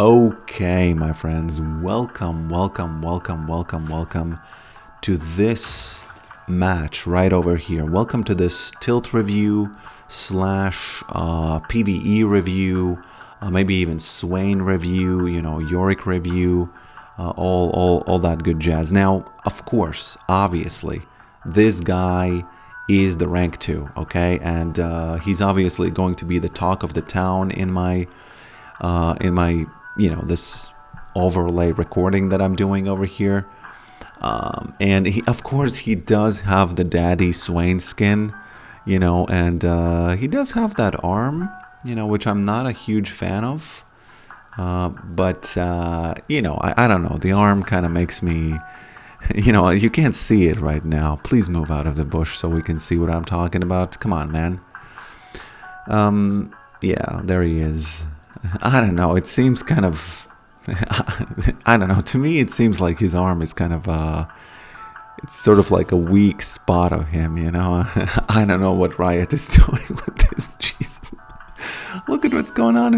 Okay, my friends, welcome to this match right over here. Welcome to this tilt review slash PvE review, maybe even Swain review, you know, Yorick review, all that good jazz. Now, of course, obviously, this guy is the rank 2, okay, and he's obviously going to be the talk of the town in my you know, this overlay recording that I'm doing over here. And he, of course, he does have the daddy Swain skin, you know, and he does have that arm, you know, which I'm not a huge fan of. But you know, I don't know, the arm kind of makes me, you know, you can't see it right now. Please move out of the bush so we can see what I'm talking about. Come on, man. Yeah, there he is. I don't know, it seems kind of, I don't know, to me it seems like his arm is kind of, it's sort of like a weak spot of him, you know. I don't know what Riot is doing with this, Jesus. Look at what's going on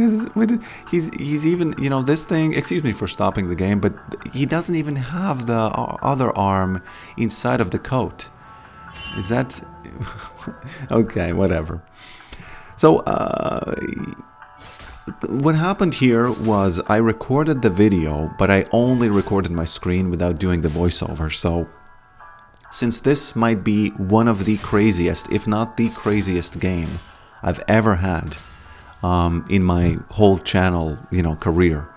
he's even, you know, this thing, excuse me for stopping the game, but he doesn't even have the other arm inside of the coat. Is that, okay, whatever. So, what happened here was I recorded the video, but I only recorded my screen without doing the voiceover. So since this might be one of the craziest, if not the craziest game I've ever had in my whole channel, you know, career,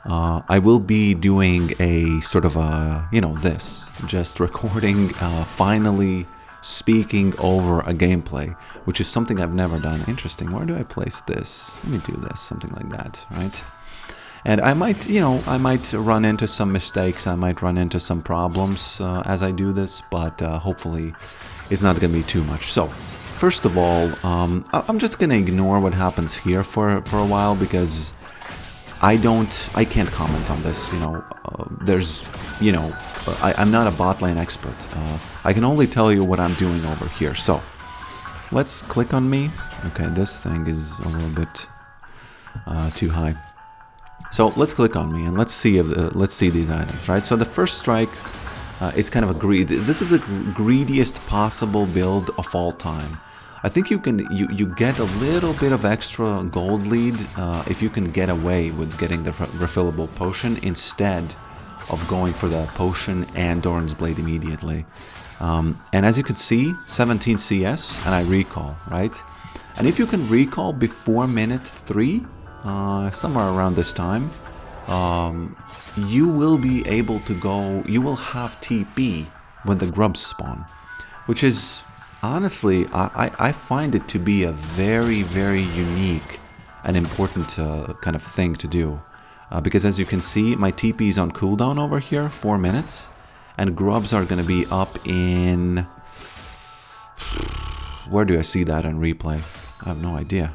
I will be doing a sort of a, you know, this, just recording, finally speaking over a gameplay, which is something I've never done. Interesting. Where do I place this? Let me do this, something like that, right? And I might, you know, I might run into some mistakes. I might run into some problems as I do this, but hopefully it's not going to be too much. So, first of all, I'm just going to ignore what happens here for a while because I can't comment on this, you know. There's, you know, I'm not a bot lane expert. I can only tell you what I'm doing over here. So, let's click on me. Okay, this thing is a little bit too high. So let's click on me and let's see if let's see these items, right? So the first strike is kind of a greed. This is the greediest possible build of all time. I think you can you get a little bit of extra gold lead if you can get away with getting the refillable potion instead of going for the potion and Doran's Blade immediately. And as you can see, 17 CS and I recall, right? And if you can recall before minute 3, somewhere around this time, you will be able to go, you will have TP when the grubs spawn, which is, honestly, I find it to be a very, very unique and important kind of thing to do. Because as you can see, my TP is on cooldown over here, 4 minutes, and grubs are going to be up in... Where do I see that on replay? I have no idea.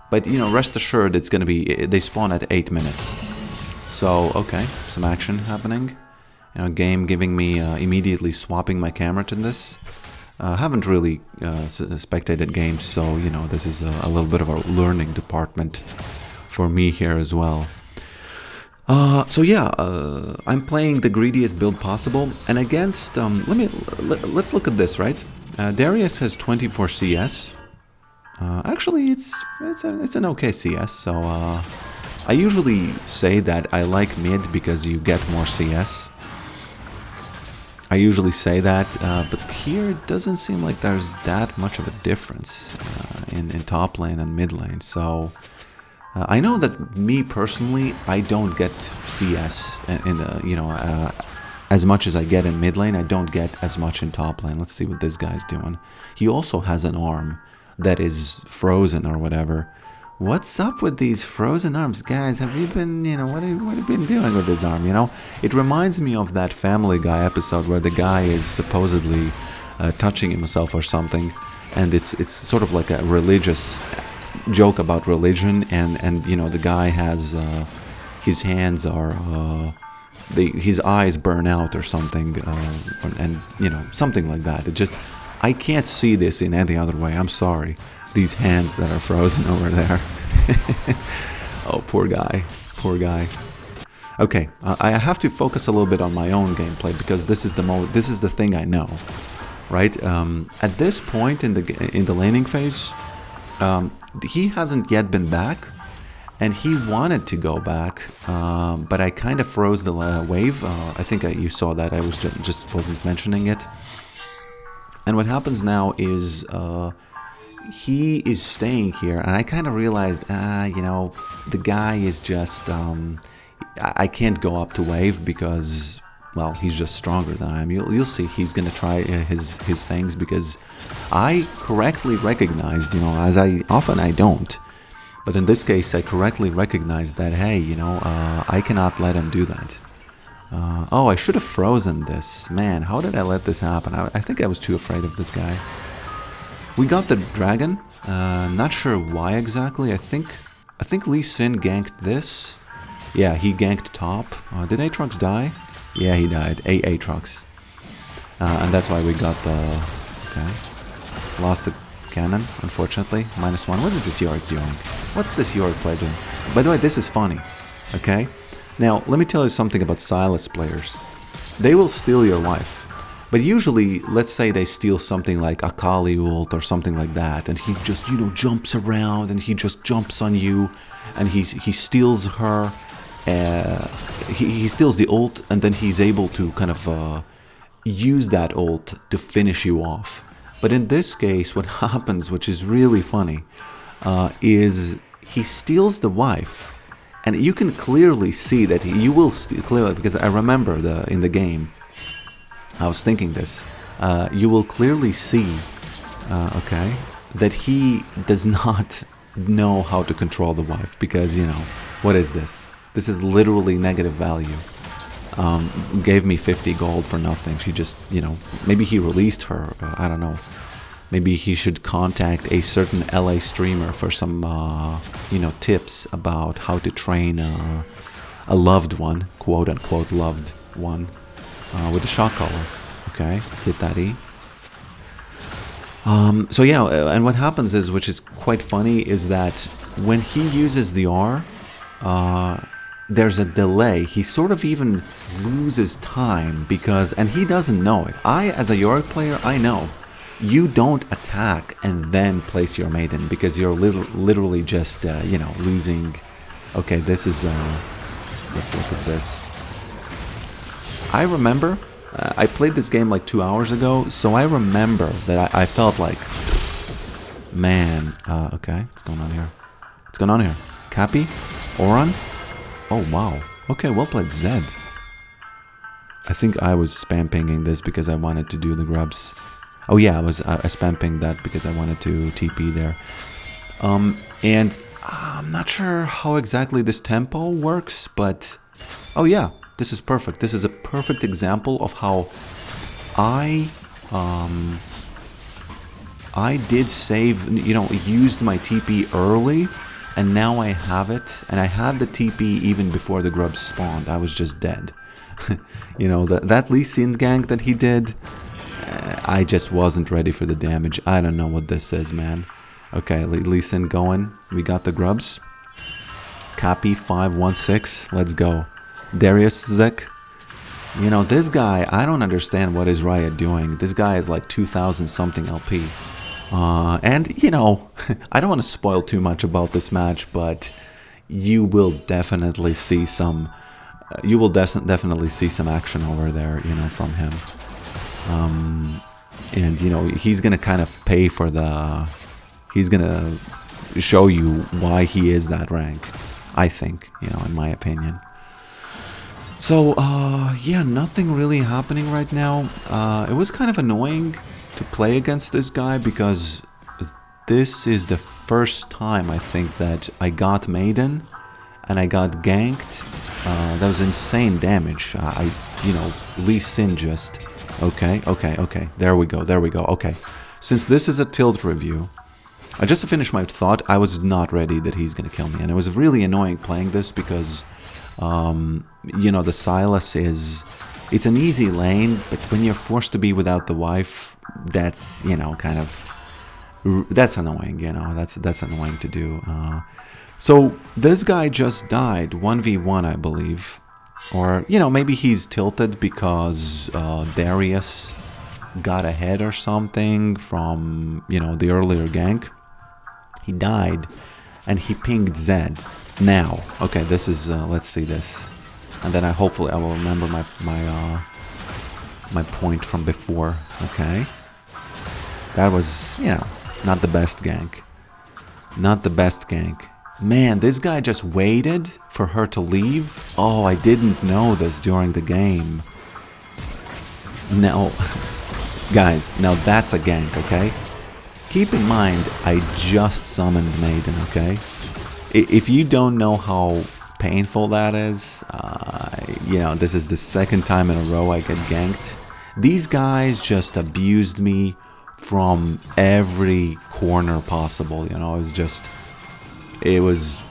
But, you know, rest assured it's going to be... They spawn at 8 minutes. So, okay, some action happening. You know, game giving me immediately swapping my camera to this. Haven't really spectated games, so, you know, this is a little bit of a learning department for me here as well. So yeah, I'm playing the greediest build possible, and against, let's look at this, right? Darius has 24 CS. Actually, it's an okay CS, so I usually say that I like mid because you get more CS. I usually say that, but here it doesn't seem like there's that much of a difference in top lane and mid lane, so... I know that me personally, I don't get CS in the, you know, as much as I get in mid lane. I don't get as much in top lane. Let's see what this guy's doing. He also has an arm that is frozen or whatever. What's up with these frozen arms, guys? Have you been, you know, what have you been doing with this arm? You know, it reminds me of that Family Guy episode where the guy is supposedly touching himself or something, and it's sort of like a religious joke about religion, and you know, the guy has his hands are his eyes burn out or something, and you know, something like that. It just, I can't see this in any other way. I'm sorry, these hands that are frozen over there. Oh, poor guy. Poor guy. Okay, I have to focus a little bit on my own gameplay because this is the thing I know, right? At this point in the laning phase, he hasn't yet been back, and he wanted to go back, but I kind of froze the wave. I think you saw that. I was just wasn't mentioning it. And what happens now is he is staying here, and I kind of realized, you know, the guy is just. I can't go up to wave because, well, he's just stronger than I am. You'll see he's gonna try his things because I correctly recognized, you know, as I don't, but in this case I correctly recognized that, hey, you know, I cannot let him do that. Oh, I should have frozen this. Man, how did I let this happen? I think I was too afraid of this guy. We got the dragon. Not sure why exactly. I think Lee Sin ganked this. Yeah, he ganked top. Did Aatrox die? Yeah, he died. Aatrox. And that's why we got the... Okay. Lost the cannon, unfortunately. -1. What is this Yorick doing? What's this Yorick play doing? By the way, this is funny. Okay? Now, let me tell you something about Sylas players. They will steal your wife. But usually, let's say they steal something like Akali ult or something like that, and he just, you know, jumps around and he just jumps on you, and he steals her. He steals the ult, and then he's able to kind of use that ult to finish you off. But in this case, what happens, which is really funny, is he steals the wife, and you can clearly see that you will steal clearly, because I remember in the game, I was thinking this. You will clearly see, okay, that he does not know how to control the wife, because, you know, what is this? This is literally negative value. Gave me 50 gold for nothing. She just, you know, maybe he released her. I don't know. Maybe he should contact a certain LA streamer for some, you know, tips about how to train a loved one, quote unquote loved one, with a shock collar. Okay, hit that E. So yeah, and what happens is, which is quite funny, is that when he uses the R, there's a delay. He sort of even loses time because, and he doesn't know it. As a Yorick player, I know. You don't attack and then place your maiden because you're literally just, you know, losing. Okay, this is, let's look at this. I remember, I played this game like 2 hours ago, so I remember that I felt like, man, okay, what's going on here? What's going on here? Cappy? Oran? Oh, wow. Okay, well played, Zed. I think I was spam pinging this because I wanted to do the grubs. Oh yeah, I spam pinged that because I wanted to TP there. And I'm not sure how exactly this tempo works, but... Oh yeah, this is perfect. This is a perfect example of how I did save, you know, used my TP early, and now I have it, and I had the TP even before the grubs spawned. I was just dead. You know, that Lee Sin gank that he did, I just wasn't ready for the damage. I don't know what this is, man. Okay, Lee Sin going. We got the grubs. Cappy 516. Let's go. Darius Zek. You know, this guy, I don't understand what is Riot doing. This guy is like 2,000 something LP. And, you know, I don't want to spoil too much about this match, but you will definitely see some... you will definitely see some action over there, you know, from him. And, you know, he's going to kind of pay for the... He's going to show you why he is that rank, I think, you know, in my opinion. So, yeah, nothing really happening right now. It was kind of annoying to play against this guy because this is the first time, I think, that I got Maiden and I got ganked. That was insane damage. You know, Lee Sin just... Okay. There we go. Okay. Since this is a tilt review, just to finish my thought, I was not ready that he's going to kill me. And it was really annoying playing this because, you know, the Sylas is... It's an easy lane, but when you're forced to be without the wife, that's, you know, kind of... That's annoying, you know. That's annoying to do. So this guy just died, 1v1 I believe. Or, you know, maybe he's tilted because Darius got ahead or something from, you know, the earlier gank. He died and he pinged Zed. Now, okay, this is, let's see this. And then hopefully I will remember my point from before, okay? That was, you know, not the best gank. Not the best gank. Man, this guy just waited for her to leave? Oh, I didn't know this during the game. Now, guys, now that's a gank, okay? Keep in mind, I just summoned Maiden, okay? If you don't know how painful that is, you know, this is the second time in a row I get ganked. These guys just abused me from every corner possible, you know, it was,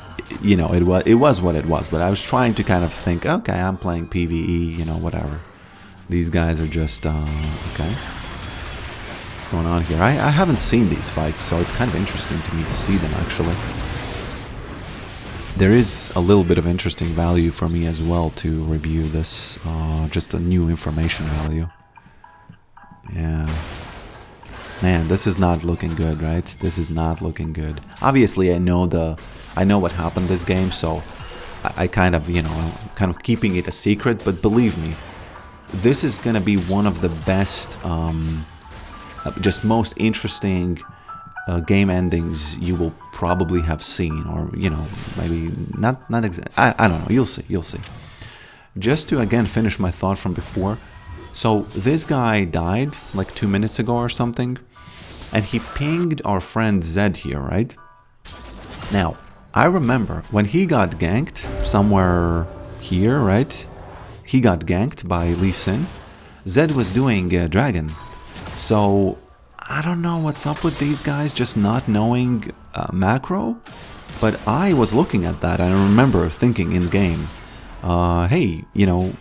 you know, it was what it was, but I was trying to kind of think, okay, I'm playing PvE, you know, whatever. These guys are just, okay. What's going on here? I haven't seen these fights, so it's kind of interesting to me to see them, actually. There is a little bit of interesting value for me as well to review this, just a new information value. Yeah. Man, this is not looking good, right? This is not looking good. Obviously, I know what happened this game, so I kind of, you know, kind of keeping it a secret, but believe me, this is gonna be one of the best, just most interesting game endings you will probably have seen, or, you know, maybe not exactly. I don't know. You'll see. Just to again finish my thought from before. So this guy died like 2 minutes ago or something, and he pinged our friend Zed here, right? Now, I remember when he got ganked somewhere here, right? He got ganked by Lee Sin. Zed was doing Dragon. So, I don't know what's up with these guys just not knowing macro, but I was looking at that and I remember thinking in game, hey, you know,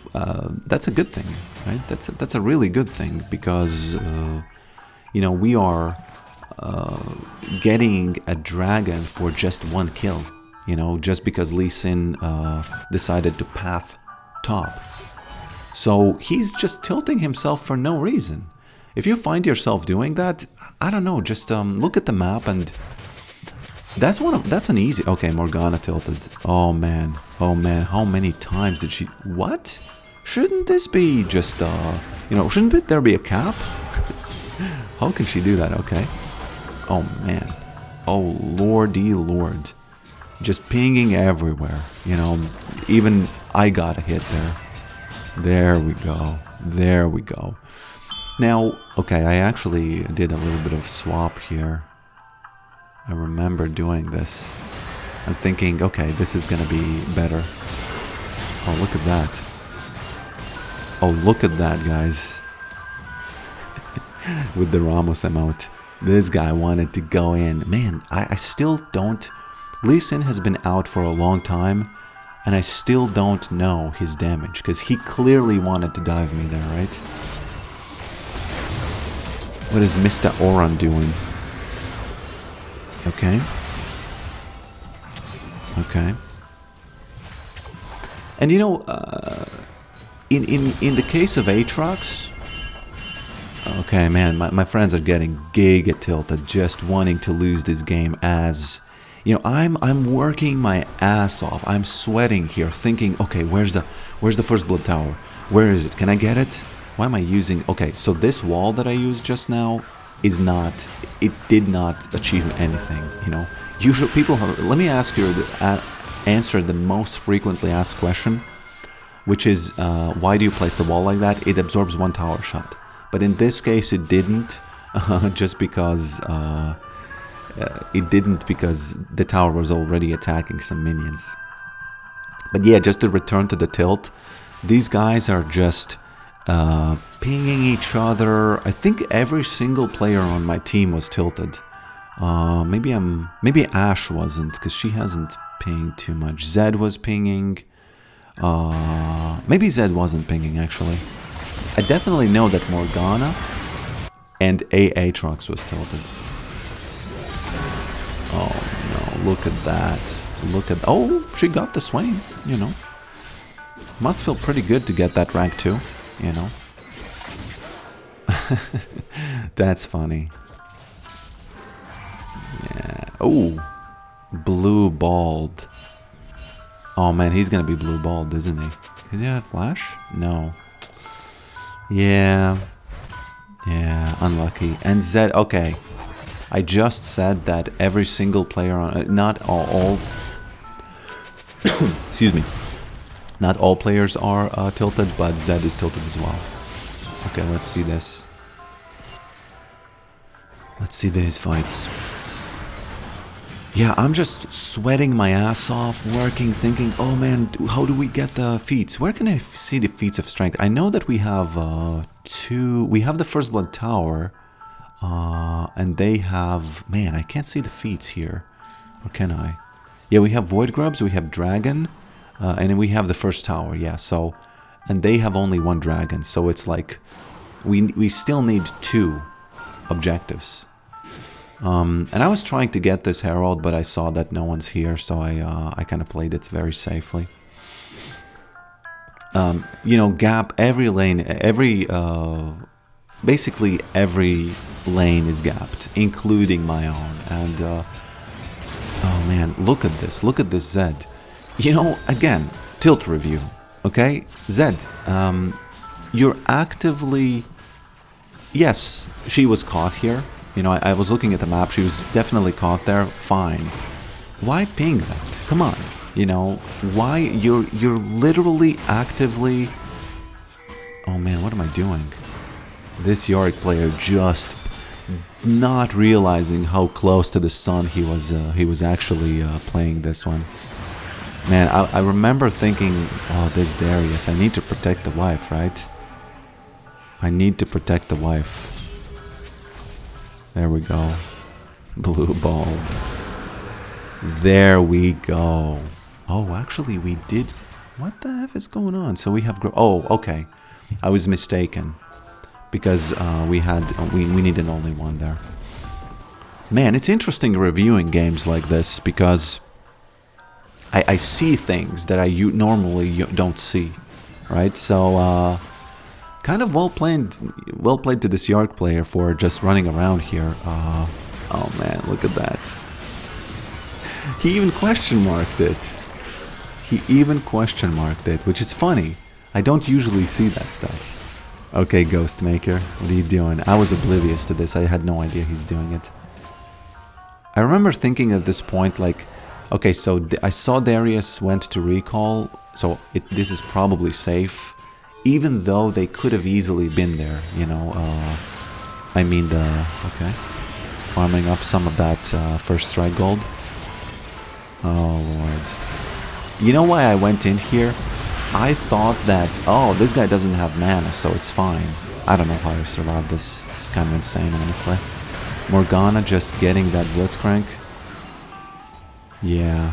that's a good thing, right? That's a really good thing because, you know, we are getting a dragon for just 1 kill, you know, just because Lee Sin decided to path top. So he's just tilting himself for no reason. If you find yourself doing that, I don't know, just look at the map and that's an easy. Okay, Morgana tilted. Oh man, how many times did she? What? Shouldn't this be just you know? Shouldn't there be a cap? How can she do that? Okay. Oh man. Oh lordy lord. Just pinging everywhere. You know, even I got a hit there. There we go. There we go. Now, okay, I actually did a little bit of swap here. I remember doing this. I'm thinking, okay, this is gonna be better. Oh, look at that. Oh, look at that, guys. With the Ramos emote. This guy wanted to go in. Man, I still don't... Lee Sin has been out for a long time, and I still don't know his damage, because he clearly wanted to dive me there, right? What is Mr. Oran doing? Okay. Okay. And you know, in the case of Aatrox, okay, man, my friends are getting giga tilted, just wanting to lose this game as, you know, I'm working my ass off. I'm sweating here, thinking, okay, where's the first blood tower? Where is it? Can I get it? Why am I using... Okay, so this wall that I used just now is not... It did not achieve anything, you know. Usually people have... Let me ask you... answer the most frequently asked question, which is, why do you place the wall like that? It absorbs 1 tower shot. But in this case, it didn't, just because... it didn't because the tower was already attacking some minions. But yeah, just to return to the tilt, these guys are just... pinging each other. I think every single player on my team was tilted. Maybe Ashe wasn't, because she hasn't pinged too much. Zed was pinging. Maybe Zed wasn't pinging, actually. I definitely know that Morgana and Aatrox was tilted. Oh no, look at that. Look at... Oh, she got the Swain, you know. Must feel pretty good to get that rank 2, you know. That's funny. Yeah. Oh, blue balled. Oh man, he's gonna be blue balled, isn't he? Does he have flash? No. Yeah. Yeah, unlucky. And Zed, okay. I just said that every single player on... not all excuse me. Not all players are tilted, but Zed is tilted as well. Okay, let's see this. Let's see these fights. Yeah, I'm just sweating my ass off, working, thinking, oh man, how do we get the feats? Where can I see the feats of strength? I know that we have we have the First Blood Tower, and they have, man, I can't see the feats here. Or can I? Yeah, we have Void Grubs, we have Dragon, and then we have the First Tower, yeah, so, and they have only one Dragon, so it's like, we still need 2 objectives. And I was trying to get this Herald, but I saw that no one's here, so I kind of played it very safely. You know, gap, every lane, basically every lane is gapped, including my own. And, oh man, look at this Zed. You know, again, tilt review, okay? Zed, you're actively, yes, she was caught here. You know, I was looking at the map, she was definitely caught there, fine. Why ping that? Come on, you know, why, you're literally actively... Oh man, what am I doing? This Yorick player just not realizing how close to the sun he was actually playing this one. Man, I remember thinking, oh, this Darius, I need to protect the wife, right? I need to protect the wife. There we go. Blue balled. There we go. Oh, actually we did... What the F is going on? So we have... Oh, okay. I was mistaken. Because we needed only one there. Man, it's interesting reviewing games like this because I see things that I normally don't see. Right? So, kind of well played to this Yorick player for just running around here. Oh man, look at that. He even question marked it. Which is funny. I don't usually see that stuff. Okay, Ghost Maker, what are you doing? I was oblivious to this. I had no idea he's doing it. I remember thinking at this point, like, okay, so I saw Darius went to recall, so this is probably safe. Even though they could have easily been there, you know, I mean okay, farming up some of that first strike gold. Oh lord. You know why I went in here? I thought that, oh, this guy doesn't have mana, so it's fine. I don't know how I survived this. It's kind of insane, honestly. Morgana just getting that Blitzcrank. Yeah.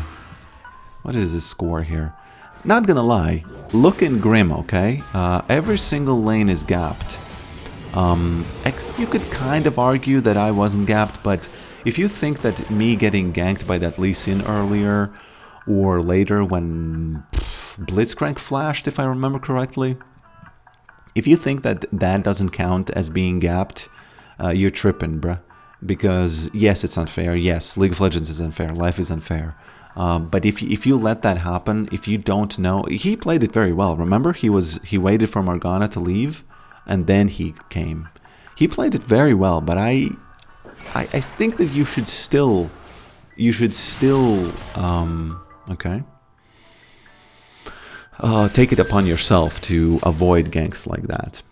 What is his score here? Not gonna lie, looking grim, okay? Every single lane is gapped. You could kind of argue that I wasn't gapped, but if you think that me getting ganked by that Lee Sin earlier, or later when Blitzcrank flashed, if I remember correctly, if you think that that doesn't count as being gapped, you're tripping, bruh. Because, yes, it's unfair. Yes, League of Legends is unfair. Life is unfair. But if you let that happen, if you don't know, he played it very well. Remember, he waited for Morgana to leave, and then he came. He played it very well. But I think that you should still, okay, take it upon yourself to avoid ganks like that.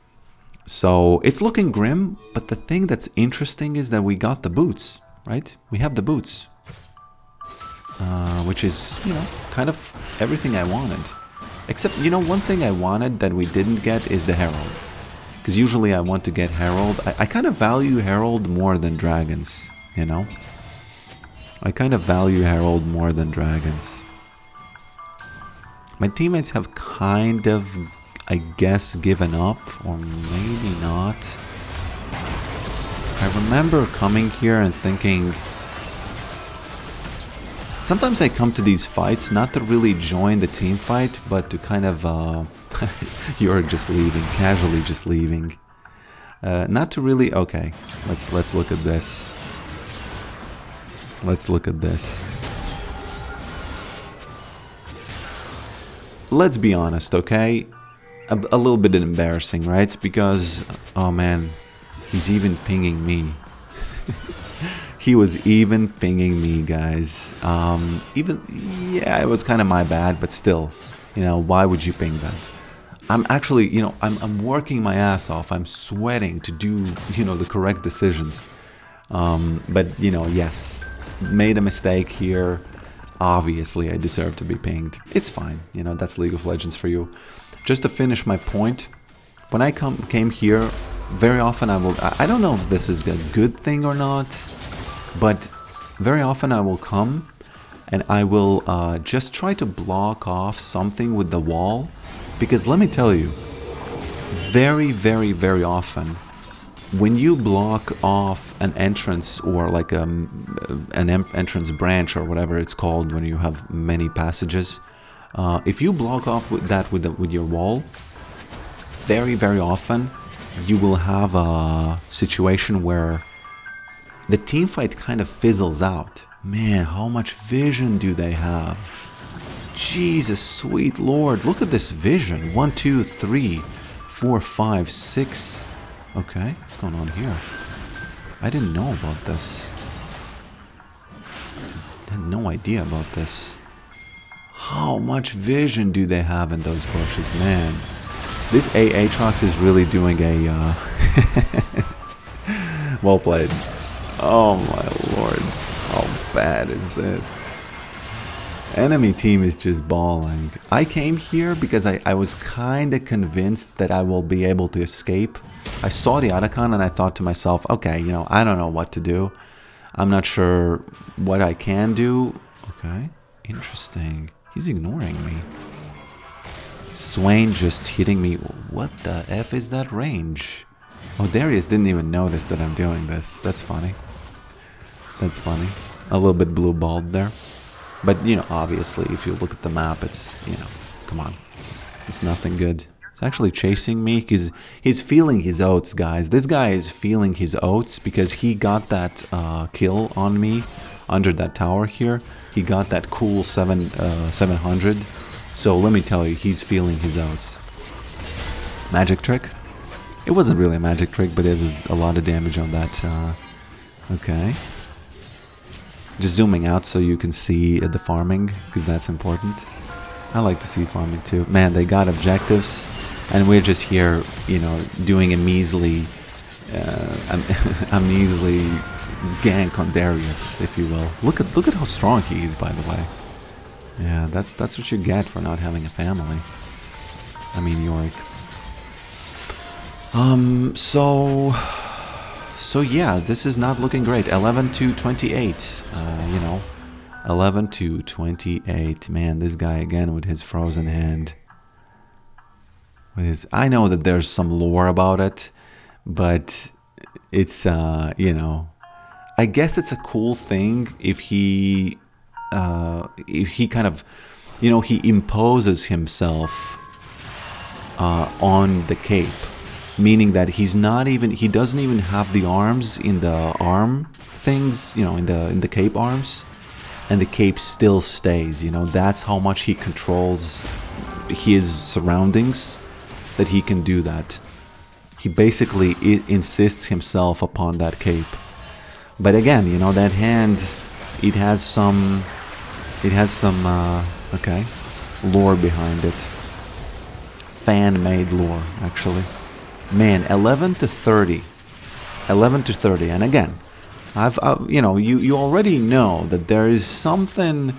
So it's looking grim, but the thing that's interesting is that we got the boots, right? We have the boots. Which is, you know, kind of everything I wanted. Except, you know, one thing I wanted that we didn't get is the Herald. Because usually I want to get Herald. I kind of value Herald more than Dragons, you know? I kind of value Herald more than Dragons. My teammates have kind of, I guess, given up, or maybe not. I remember coming here and thinking... Sometimes I come to these fights not to really join the team fight, but to kind of you're just leaving, casually just leaving. Not to really. Okay, let's look at this. Let's look at this. Let's be honest, okay? A little bit embarrassing, right? Because, oh man, he's even pinging me. He was even pinging me, guys. Yeah, it was kind of my bad, but still, you know, why would you ping that? I'm actually, you know, I'm working my ass off. I'm sweating to do, you know, the correct decisions. But, you know, yes, made a mistake here. Obviously, I deserve to be pinged. It's fine, you know, that's League of Legends for you. Just to finish my point, when I came here, very often I don't know if this is a good thing or not, but very often I will come and I will just try to block off something with the wall, because let me tell you, very, very, very often, when you block off an entrance or like an entrance branch or whatever it's called when you have many passages, if you block off with your wall, very, very often you will have a situation where the team fight kind of fizzles out. Man, how much vision do they have? Jesus, sweet Lord, look at this vision. 1, 2, 3, 4, 5, 6. Okay, what's going on here? I didn't know about this. I had no idea about this. How much vision do they have in those bushes, man? This Aatrox is really doing a... Well played. Oh my lord. How bad is this? Enemy team is just balling. I came here because I was kind of convinced that I will be able to escape. I saw the Otacon and I thought to myself, okay, you know, I don't know what to do. I'm not sure what I can do. Okay, interesting. He's ignoring me. Swain just hitting me. What the F is that range? Oh, Darius didn't even notice that I'm doing this. That's funny. That's funny. A little bit blue-balled there. But, you know, obviously, if you look at the map, it's, you know, come on. It's nothing good. It's actually chasing me because he's feeling his oats, guys. This guy is feeling his oats because he got that kill on me under that tower here. He got that cool 700. So let me tell you, he's feeling his oats. Magic trick? It wasn't really a magic trick, but it was a lot of damage on that. Okay. Just zooming out so you can see the farming, because that's important. I like to see farming too. Man, they got objectives, and we're just here, you know, doing a measly gank on Darius, if you will. Look at how strong he is, by the way. Yeah, that's what you get for not having a family. I mean, Yorick. So yeah, this is not looking great. 11-28. You know, 11-28. Man, this guy again with his frozen hand. With his, I know that there's some lore about it, but it's you know, I guess it's a cool thing if he kind of, you know, he imposes himself on the cape. Meaning that he doesn't even have the arms in the arm things, you know, in the cape arms, and the cape still stays, you know. That's how much he controls his surroundings, that he can do that. He basically insists himself upon that cape. But again, you know, that hand, it has some okay, lore behind it. Fan-made lore, actually. Man, 11-30, 11-30, and again, you know, you already know that there is something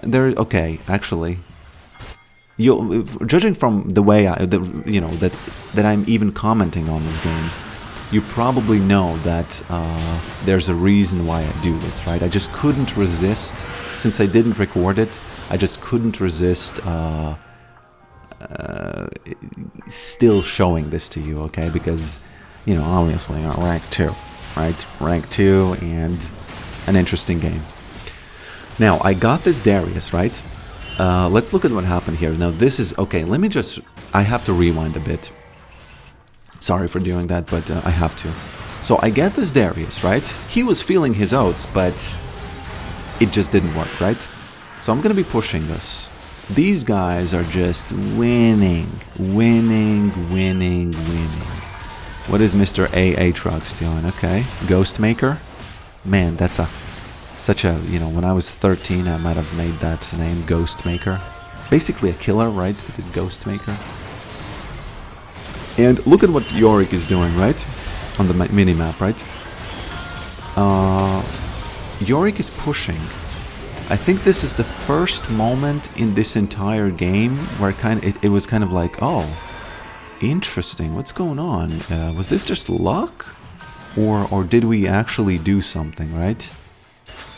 there. Okay, actually, judging from the way you know, that I'm even commenting on this game, you probably know that there's a reason why I do this, right? I just couldn't resist, since I didn't record it. I just couldn't resist. Still showing this to you, okay? Because, you know, obviously rank 2, right? Rank 2 and an interesting game. Now, I got this Darius, right? Let's look at what happened here. Now, this is... Okay, let me just... I have to rewind a bit. Sorry for doing that, but I have to. So, I get this Darius, right? He was feeling his oats, but it just didn't work, right? So, I'm going to be pushing this. These guys are just winning. What is Mr. AA Trucks doing? Okay, Ghostmaker. Man, that's such a, you know, when I was 13, I might have made that name, Ghostmaker. Basically a killer, right? Because Ghostmaker. And look at what Yorick is doing, right? On the mini-map, right? Yorick is pushing. I think this is the first moment in this entire game where it was kind of like, oh, interesting, what's going on? Was this just luck? Or did we actually do something, right?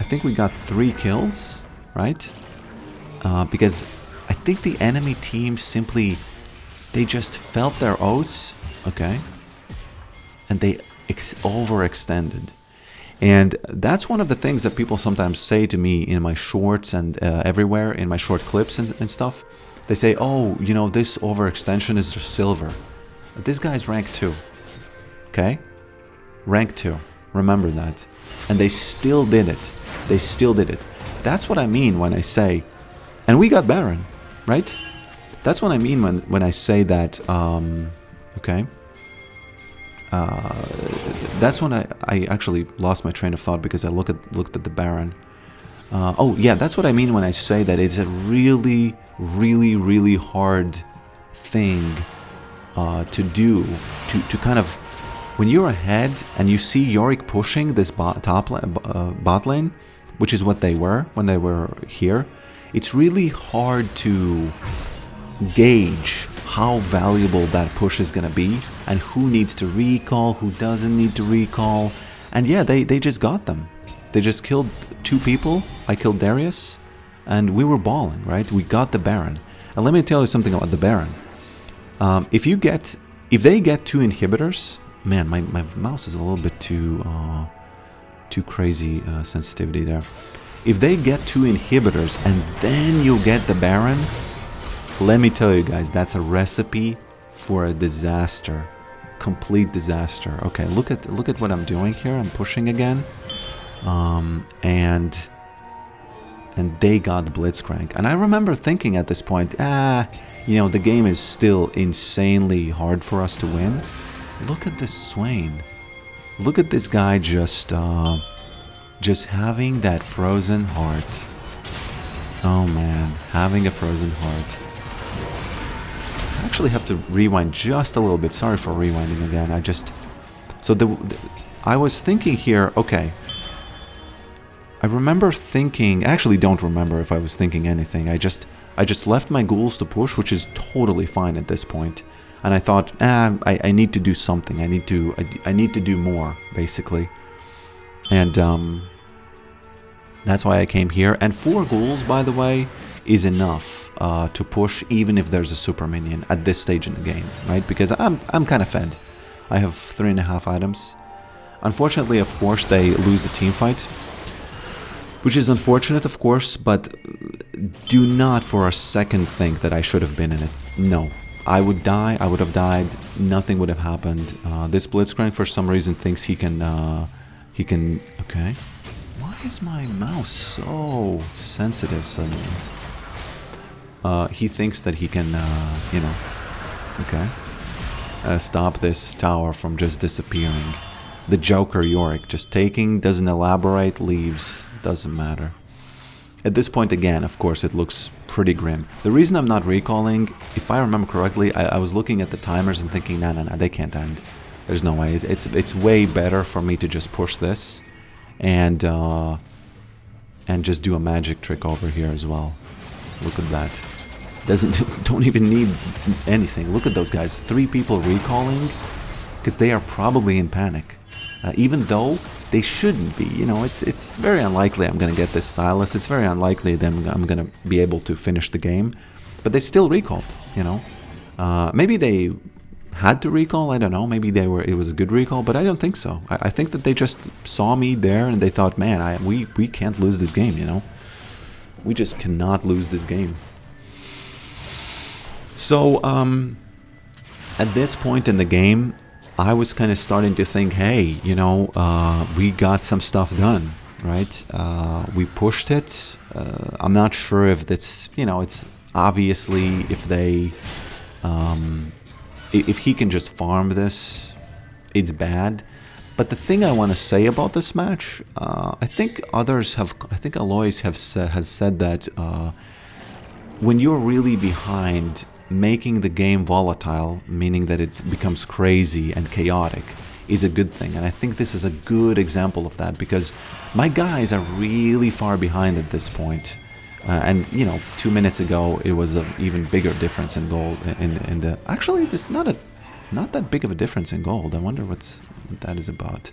I think we got 3 kills, right? Because I think the enemy team simply, they just felt their oats, okay? And they overextended. And that's one of the things that people sometimes say to me in my shorts and everywhere, in my short clips and stuff. They say, oh, you know, this overextension is just silver. But this guy's rank 2, okay? Rank 2, remember that. And they still did it. They still did it. That's what I mean when I say, and we got Baron, right? That's what I mean when I say that, okay? That's when I actually lost my train of thought because I looked at the Baron. Oh yeah, that's what I mean when I say that it's a really hard thing to do, to kind of, when you're ahead and you see Yorick pushing this bot lane, which is what they were when they were here, it's really hard to gauge how valuable that push is going to be and who needs to recall, who doesn't need to recall. And yeah, they just got them. They just killed 2 people. I killed Darius and we were balling, right? We got the Baron. And let me tell you something about the Baron. If they get 2 inhibitors, man, my mouse is a little bit too crazy sensitivity there. If they get 2 inhibitors and then you get the Baron, let me tell you guys, that's a recipe for a disaster. Complete disaster. Okay, look at what I'm doing here. I'm pushing again. And they got Blitzcrank. And I remember thinking at this point, you know, the game is still insanely hard for us to win. Look at this Swain. Look at this guy just having that frozen heart. Oh man, having a frozen heart. I actually have to rewind just a little bit. Sorry for rewinding again. I was thinking here, okay. I remember thinking, I actually don't remember if I was thinking anything. I just left my ghouls to push, which is totally fine at this point. And I thought, I need to do something. I need to do more, basically. And that's why I came here. And 4 ghouls, by the way, is enough to push, even if there's a super minion at this stage in the game, right? Because I'm kind of fed. I have 3.5 items. Unfortunately, of course, they lose the team fight, which is unfortunate, of course. But do not for a second think that I should have been in it. No. I would die, I would have died, nothing would have happened. This Blitzcrank for some reason thinks he can, okay. Why is my mouse so sensitive suddenly? He thinks that he can, you know, okay. Stop this tower from just disappearing. The Joker Yorick just taking, doesn't elaborate, leaves, doesn't matter. At this point, again, of course, it looks pretty grim. The reason I'm not recalling, if I remember correctly, I was looking at the timers and thinking, no, they can't end. There's no way. It's way better for me to just push this and just do a magic trick over here as well. Look at that. Don't even need anything. Look at those guys. 3 people recalling because they are probably in panic. Even though they shouldn't be, you know, it's very unlikely I'm gonna get this Sylas. It's very unlikely that I'm gonna be able to finish the game, but they still recalled, you know. Maybe they had to recall, I don't know. Maybe it was a good recall, but I don't think so. I think that they just saw me there and they thought, man, we can't lose this game, you know. We just cannot lose this game. So, at this point in the game, I was kind of starting to think, hey, you know, we got some stuff done, right? We pushed it. I'm not sure if that's, you know, it's obviously if they, if he can just farm this, it's bad. But the thing I want to say about this match, I think others have, I think Alois has said that when you're really behind, making the game volatile, meaning that it becomes crazy and chaotic, is a good thing. And I think this is a good example of that, because my guys are really far behind at this point. And, you know, 2 minutes ago, it was an even bigger difference in gold. In the actually, this is not that big of a difference in gold. I wonder what that is about.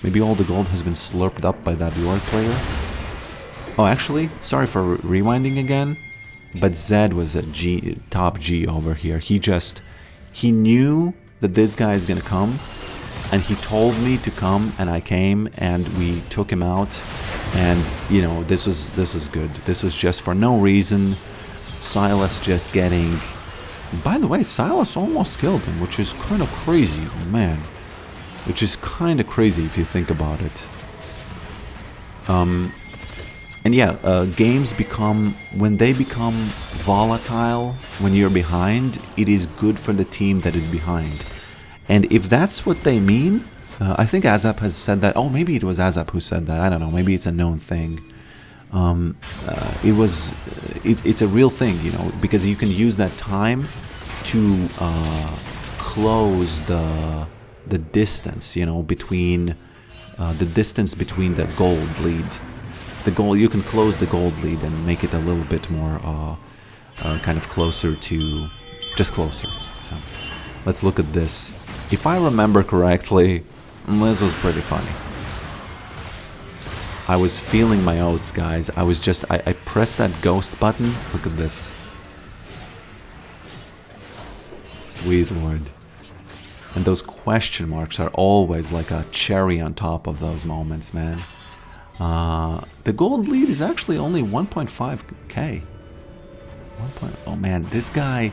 Maybe all the gold has been slurped up by that Yorick player. Oh, actually, sorry for rewinding again. But Zed was a top G over here. He knew that this guy is gonna come, and he told me to come, and I came, and we took him out. And you know, this was good. This was just for no reason. Sylas just getting. By the way, Sylas almost killed him, which is kind of crazy, man. Which is kind of crazy if you think about it. And yeah, games become, when they become volatile, when you're behind, it is good for the team that is behind. And if that's what they mean, I think Azap has said that. Oh, maybe it was Azap who said that. I don't know. Maybe it's a known thing. It's a real thing, you know, because you can use that time to close the distance, you know, between the gold lead. The goal, you can close the gold lead and make it a little bit more kind of closer to, just closer. So, let's look at this. If I remember correctly, this was pretty funny. I was feeling my oats, guys. I was just, I pressed that ghost button. Look at this. Sweet Lord. And those question marks are always like a cherry on top of those moments, man. The gold lead is actually only 1.5k. Oh man, this guy,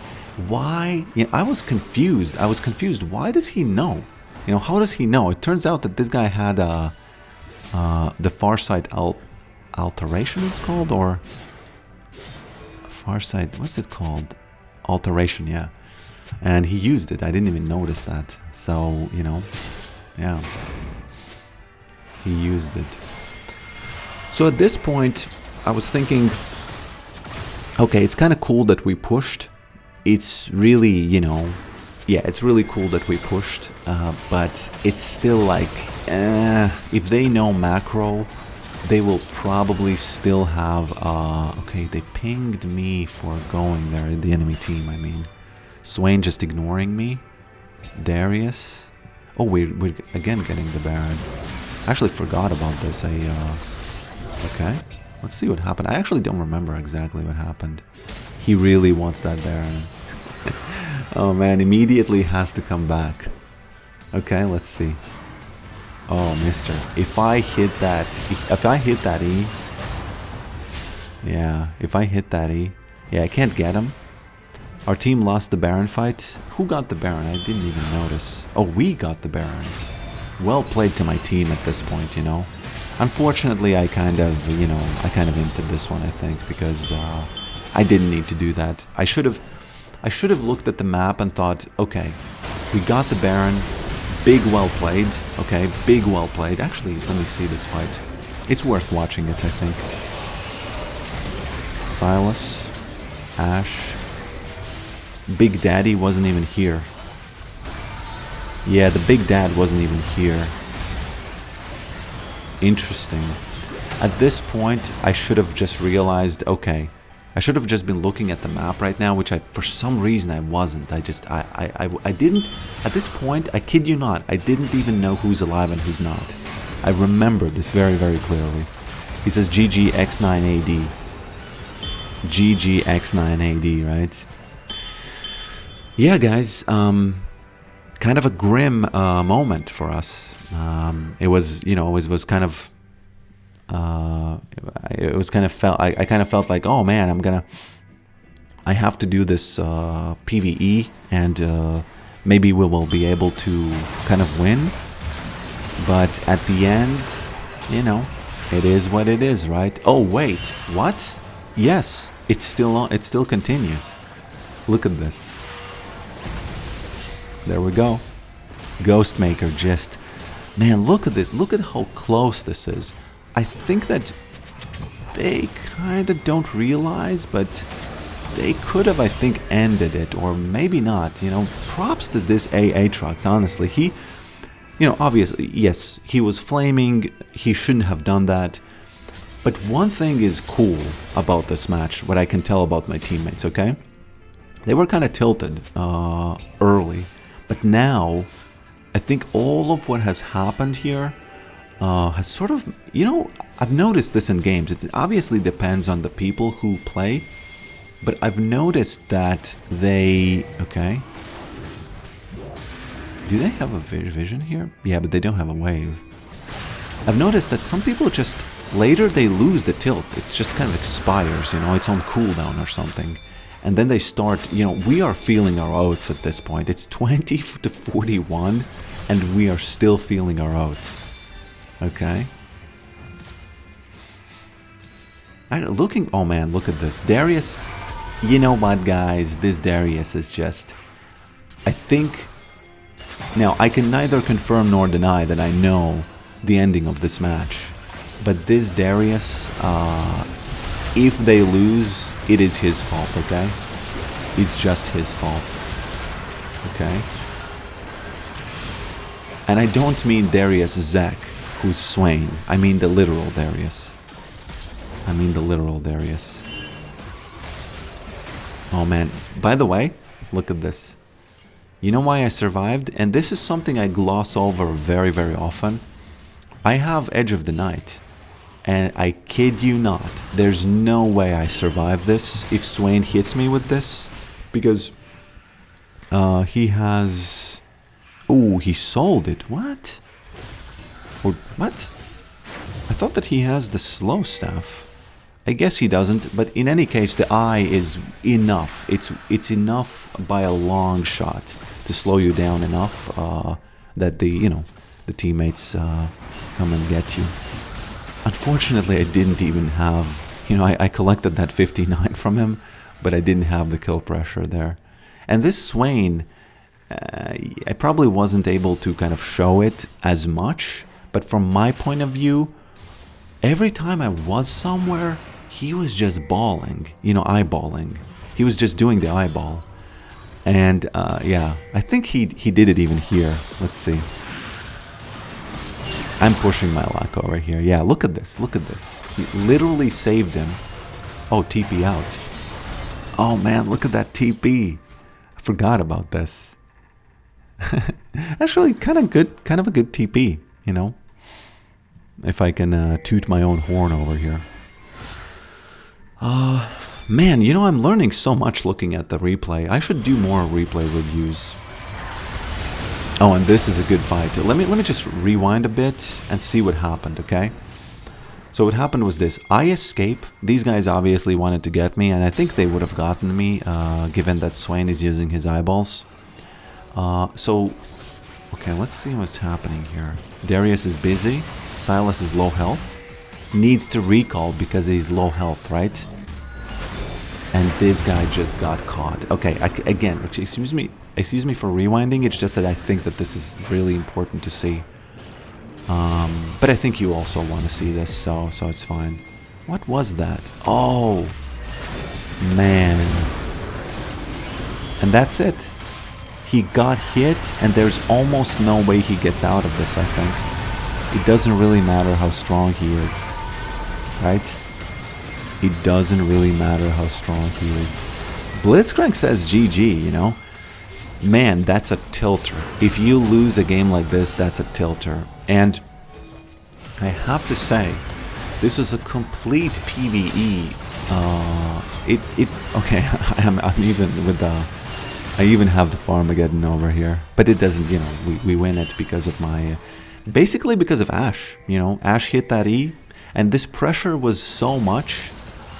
why? Yeah, I was confused. Why does he know? You know, how does he know? It turns out that this guy had the Farsight alteration is called, or Farsight, what's it called? Alteration, yeah. And he used it. I didn't even notice that. So, you know, yeah. He used it. So at this point, I was thinking, okay, it's kind of cool that we pushed. It's really, you know, yeah, it's really cool that we pushed. But it's still like, if they know macro, they will probably still have, okay, they pinged me for going there, the enemy team, I mean. Swain just ignoring me. Darius. Oh, we're again getting the Baron. I actually forgot about this. Okay, let's see what happened. I actually don't remember exactly what happened. He really wants that Baron. Oh man, immediately has to come back. Okay, let's see. Oh, mister. If I hit that E. Yeah, if I hit that E. Yeah, I can't get him. Our team lost the Baron fight. Who got the Baron? I didn't even notice. Oh, we got the Baron. Well played to my team at this point, you know. Unfortunately, I kind of inted this one, I think, because I didn't need to do that. I should have looked at the map and thought, okay, we got the Baron. Big well played. Okay, big well played. Actually, let me see this fight. It's worth watching it, I think. Sylas, Ash. Big Daddy wasn't even here. Yeah, the Big Dad wasn't even here. Interesting. At this point, I should have just realized, okay, I should have just been looking at the map right now, which for some reason I wasn't. I didn't, at this point, I kid you not, I didn't even know who's alive and who's not. I remember this very, very clearly. He says GGX9AD. GGX9AD, right? Yeah, guys, kind of a grim moment for us. It was, you know, it was kind of it was kind of felt, I kind of felt like, oh man, I have to do this PvE, and maybe we will be able to kind of win. But at the end, you know, it is what it is, right? Oh wait, what? Yes, it's still on. It still continues. Look at this. There we go. Ghostmaker just, man, look at this. Look at how close this is. I think that they kind of don't realize, but they could have, I think, ended it, or maybe not. You know, props to this Aatrox, honestly. He, you know, obviously, yes, he was flaming. He shouldn't have done that. But one thing is cool about this match, what I can tell about my teammates, okay? They were kind of tilted early, but now I think all of what has happened here has sort of, you know, I've noticed this in games. It obviously depends on the people who play, but I've noticed that they, okay. Do they have a vision here? Yeah, but they don't have a wave. I've noticed that some people just, later they lose the tilt. It just kind of expires, you know, it's on cooldown or something. And then they start, you know, we are feeling our oats at this point. It's 20 to 41, and we are still feeling our oats. Okay. Looking, oh man, look at this. Darius, you know what, guys? This Darius is just, I think, now I can neither confirm nor deny that I know the ending of this match. But this Darius, if they lose, it is his fault, okay? It's just his fault. Okay? And I don't mean Darius Zek, who's Swain. I mean the literal Darius. I mean the literal Darius. Oh man. By the way, look at this. You know why I survived? And this is something I gloss over very, very often. I have Edge of the Night. And I kid you not, there's no way I survive this if Swain hits me with this. Because he has... Ooh, he sold it. What? Or what? I thought that he has the slow staff. I guess he doesn't, but in any case, the eye is enough. It's enough by a long shot to slow you down enough that the teammates come and get you. Unfortunately, I didn't even have, I collected that 59 from him, but I didn't have the kill pressure there. And this Swain, I probably wasn't able to kind of show it as much, but from my point of view, every time I was somewhere, he was just balling, eyeballing. He was just doing the eyeball. And yeah, I think he did it even here. Let's see. I'm pushing my luck over here. Yeah, look at this. Look at this. He literally saved him. Oh, TP out. Oh man, look at that TP. I forgot about this. Actually, kind of a good TP, if I can toot my own horn over here. Man, I'm learning so much looking at the replay. I should do more replay reviews. Oh, and this is a good fight. Let me just rewind a bit and see what happened, okay? So what happened was this. I escape. These guys obviously wanted to get me, and I think they would have gotten me, given that Swain is using his eyeballs. Okay, let's see what's happening here. Darius is busy. Sylas is low health. Needs to recall because he's low health, right? And this guy just got caught. Okay, again, excuse me for rewinding. It's just that I think that this is really important to see. But I think you also want to see this, so it's fine. What was that? Oh, man. And that's it. He got hit, and there's almost no way he gets out of this, I think. It doesn't really matter how strong he is, right? It doesn't really matter how strong he is. Blitzcrank says GG, Man, that's a tilter. If you lose a game like this, that's a tilter. And I have to say, this is a complete PvE. Okay, I'm even with I even have the Farmageddon over here, but it doesn't. We win it because of my, basically because of Ash. Ash hit that E, And this pressure was so much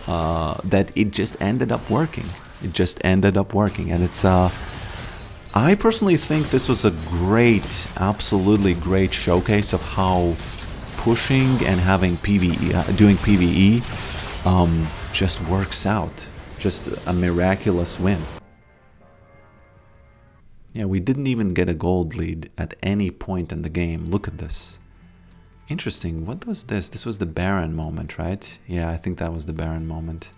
that it just ended up working. It just ended up working. And it's, I personally think this was a great, absolutely great showcase of how pushing and having PvE, doing PvE just works out. Just a miraculous win. Yeah, we didn't even get a gold lead at any point in the game. Look at this. Interesting. What was this? This was the Baron moment, right? Yeah, I think that was the Baron moment.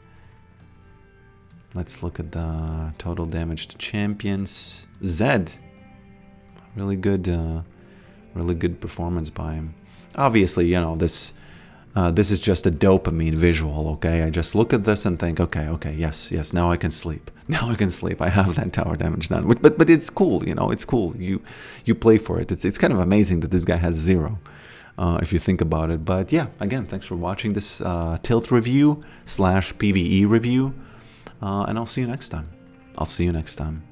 Let's look at the total damage to champions. Zed. Really good performance by him. Obviously, you know, this is just a dopamine visual, okay? I just look at this and think, okay, yes, now I can sleep. Now I can sleep. I have that tower damage done. But it's cool, you know, it's cool. You play for it. It's kind of amazing that this guy has 0, if you think about it. But yeah, again, thanks for watching this tilt review / PvE review. And I'll see you next time.